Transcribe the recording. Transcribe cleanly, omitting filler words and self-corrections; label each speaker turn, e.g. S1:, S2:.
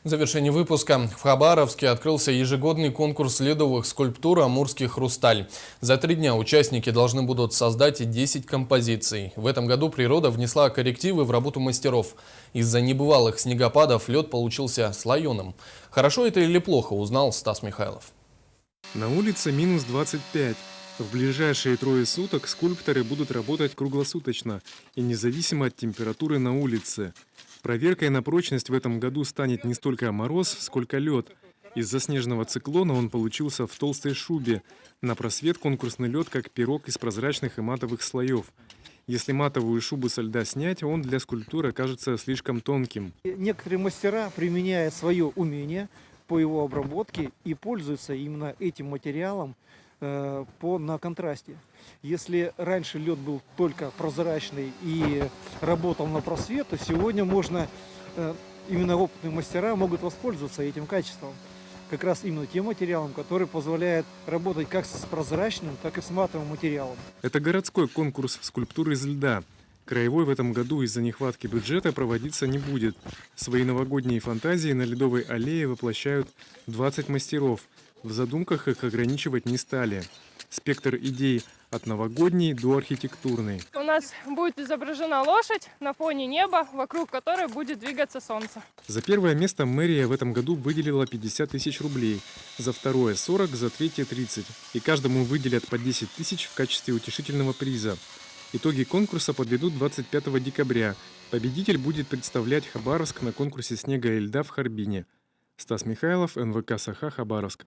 S1: В завершении выпуска в Хабаровске открылся ежегодный конкурс ледовых скульптур «Амурский хрусталь». За 3 дня участники должны будут создать 10 композиций. В этом году природа внесла коррективы в работу мастеров. Из-за небывалых снегопадов лед получился слоеным. Хорошо это или плохо, узнал Стас Михайлов.
S2: На улице минус 25. В ближайшие 3 суток скульпторы будут работать круглосуточно и независимо от температуры на улице. Проверкой на прочность в этом году станет не столько мороз, сколько лед. Из-за снежного циклона он получился в толстой шубе. На просвет конкурсный лед как пирог из прозрачных и матовых слоев. Если матовую шубу со льда снять, он для скульптуры окажется слишком тонким.
S3: Некоторые мастера применяют свое умение по его обработке и пользуются именно этим материалом на контрасте. Если раньше лед был только прозрачный и работал на просвет, то сегодня именно опытные мастера могут воспользоваться этим качеством. Как раз именно тем материалом, который позволяет работать как с прозрачным, так и с матовым материалом.
S2: Это городской конкурс скульптуры из льда. Краевой в этом году из-за нехватки бюджета проводиться не будет. Свои новогодние фантазии на Ледовой аллее воплощают 20 мастеров. В задумках их ограничивать не стали. Спектр идей от новогодней до архитектурной.
S4: У нас будет изображена лошадь на фоне неба, вокруг которой будет двигаться солнце.
S2: За первое место мэрия в этом году выделила 50 тысяч рублей, за второе 40, за третье 30. И каждому выделят по 10 тысяч в качестве утешительного приза. Итоги конкурса подведут 25 декабря. Победитель будет представлять Хабаровск на конкурсе снега и льда в Харбине. Стас Михайлов, НВК «Саха», Хабаровск.